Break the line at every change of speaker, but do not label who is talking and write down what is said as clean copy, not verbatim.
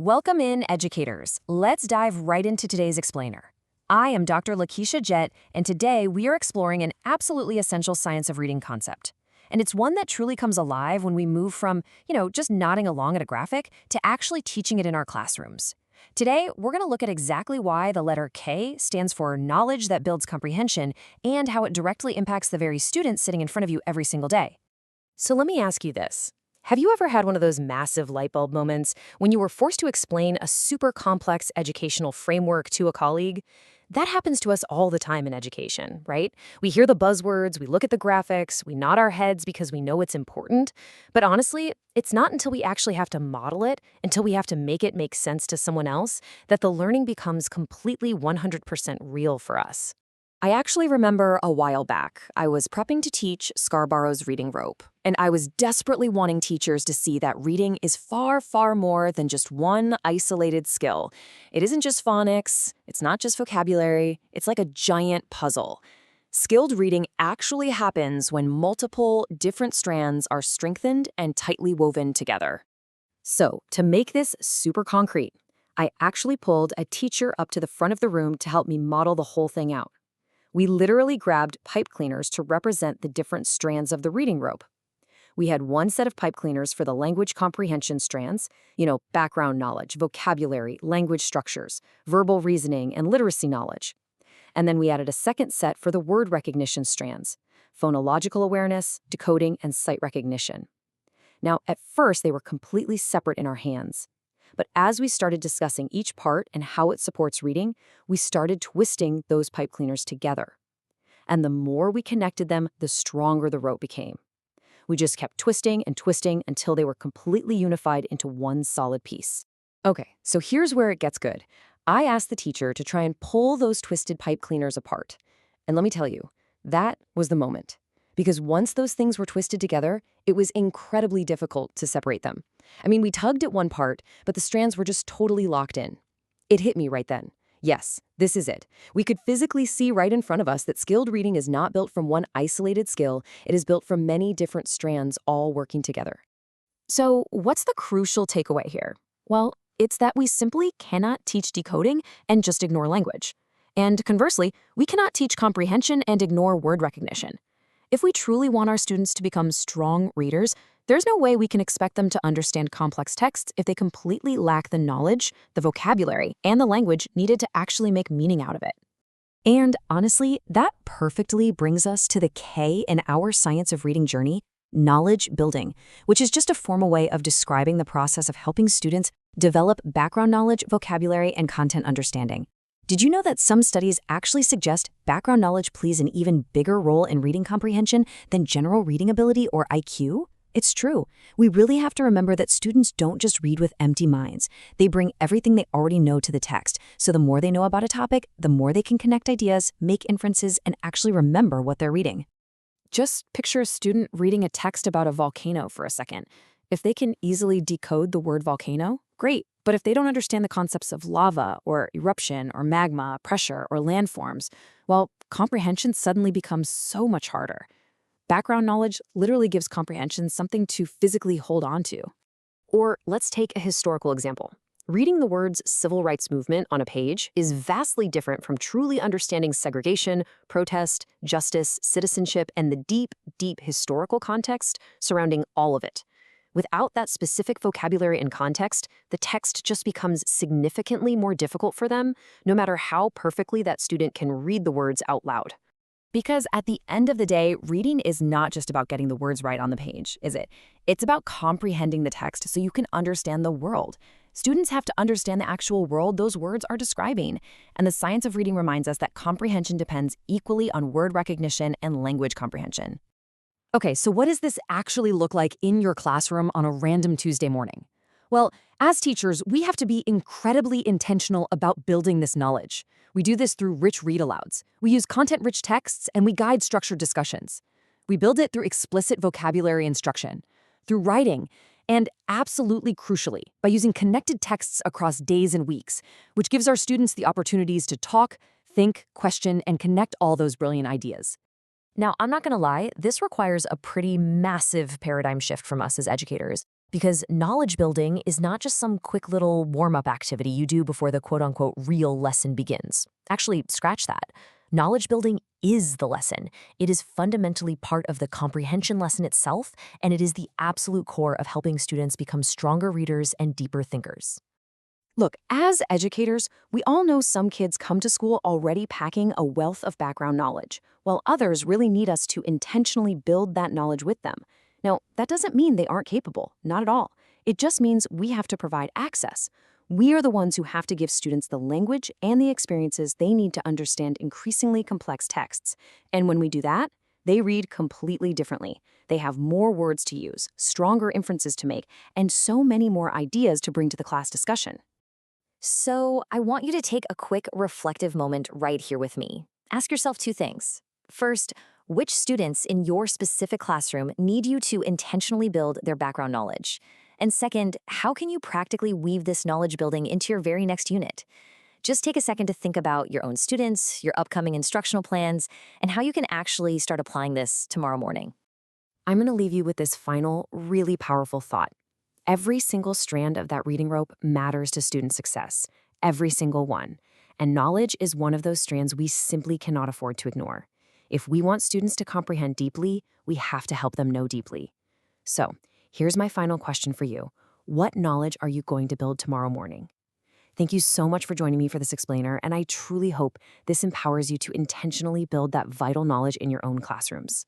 Welcome in, educators. Let's dive right into today's explainer. I am Dr. LaKeacha Jett, and today we are exploring an absolutely essential science of reading concept. And it's one that truly comes alive when we move from, just nodding along at a graphic to actually teaching it in our classrooms. Today, we're going to look at exactly why the letter K stands for knowledge that builds comprehension and how it directly impacts the very student sitting in front of you every single day. So let me ask you this. Have you ever had one of those massive light bulb moments when you were forced to explain a super complex educational framework to a colleague? That happens to us all the time in education, right? We hear the buzzwords, we look at the graphics, we nod our heads because we know it's important. But honestly, it's not until we actually have to model it, until we have to make it make sense to someone else, that the learning becomes completely 100% real for us. I actually remember a while back, I was prepping to teach Scarborough's reading rope, and I was desperately wanting teachers to see that reading is far, far more than just one isolated skill. It isn't just phonics, it's not just vocabulary, it's like a giant puzzle. Skilled reading actually happens when multiple different strands are strengthened and tightly woven together. So, to make this super concrete, I actually pulled a teacher up to the front of the room to help me model the whole thing out. We literally grabbed pipe cleaners to represent the different strands of the reading rope. We had one set of pipe cleaners for the language comprehension strands, background knowledge, vocabulary, language structures, verbal reasoning, and literacy knowledge. And then we added a second set for the word recognition strands, phonological awareness, decoding, and sight recognition. Now, at first, they were completely separate in our hands. But as we started discussing each part and how it supports reading, we started twisting those pipe cleaners together. And the more we connected them, the stronger the rope became. We just kept twisting and twisting until they were completely unified into one solid piece. Okay, so here's where it gets good. I asked the teacher to try and pull those twisted pipe cleaners apart. And let me tell you, that was the moment. Because once those things were twisted together, it was incredibly difficult to separate them. We tugged at one part, but the strands were just totally locked in. It hit me right then. Yes, this is it. We could physically see right in front of us that skilled reading is not built from one isolated skill. It is built from many different strands all working together. So what's the crucial takeaway here? Well, it's that we simply cannot teach decoding and just ignore language. And conversely, we cannot teach comprehension and ignore word recognition. If we truly want our students to become strong readers, there's no way we can expect them to understand complex texts if they completely lack the knowledge, the vocabulary, and the language needed to actually make meaning out of it. And honestly, that perfectly brings us to the K in our science of reading journey, knowledge building, which is just a formal way of describing the process of helping students develop background knowledge, vocabulary, and content understanding. Did you know that some studies actually suggest background knowledge plays an even bigger role in reading comprehension than general reading ability or IQ? It's true. We really have to remember that students don't just read with empty minds. They bring everything they already know to the text. So the more they know about a topic, the more they can connect ideas, make inferences, and actually remember what they're reading. Just picture a student reading a text about a volcano for a second. If they can easily decode the word volcano, great. But if they don't understand the concepts of lava or eruption or magma, pressure or landforms, well, comprehension suddenly becomes so much harder. Background knowledge literally gives comprehension something to physically hold on to. Or let's take a historical example. Reading the words civil rights movement on a page is vastly different from truly understanding segregation, protest, justice, citizenship, and the deep, deep historical context surrounding all of it. Without that specific vocabulary and context, the text just becomes significantly more difficult for them, no matter how perfectly that student can read the words out loud. Because at the end of the day, reading is not just about getting the words right on the page, is it? It's about comprehending the text so you can understand the world. Students have to understand the actual world those words are describing. And the science of reading reminds us that comprehension depends equally on word recognition and language comprehension. Okay, so what does this actually look like in your classroom on a random Tuesday morning? Well, as teachers, we have to be incredibly intentional about building this knowledge. We do this through rich read-alouds. We use content-rich texts, and we guide structured discussions. We build it through explicit vocabulary instruction, through writing, and absolutely crucially, by using connected texts across days and weeks, which gives our students the opportunities to talk, think, question, and connect all those brilliant ideas. Now, I'm not going to lie, this requires a pretty massive paradigm shift from us as educators. Because knowledge building is not just some quick little warm-up activity you do before the quote-unquote real lesson begins. Actually, scratch that. Knowledge building is the lesson. It is fundamentally part of the comprehension lesson itself, and it is the absolute core of helping students become stronger readers and deeper thinkers. Look, as educators, we all know some kids come to school already packing a wealth of background knowledge, while others really need us to intentionally build that knowledge with them. Now, that doesn't mean they aren't capable, not at all. It just means we have to provide access. We are the ones who have to give students the language and the experiences they need to understand increasingly complex texts. And when we do that, they read completely differently. They have more words to use, stronger inferences to make, and so many more ideas to bring to the class discussion. So, I want you to take a quick reflective moment right here with me. Ask yourself two things. First, which students in your specific classroom need you to intentionally build their background knowledge? And second, how can you practically weave this knowledge building into your very next unit? Just take a second to think about your own students, your upcoming instructional plans, and how you can actually start applying this tomorrow morning. I'm going to leave you with this final, really powerful thought. Every single strand of that reading rope matters to student success, every single one. And knowledge is one of those strands we simply cannot afford to ignore. If we want students to comprehend deeply, we have to help them know deeply. So, here's my final question for you. What knowledge are you going to build tomorrow morning? Thank you so much for joining me for this explainer, and I truly hope this empowers you to intentionally build that vital knowledge in your own classrooms.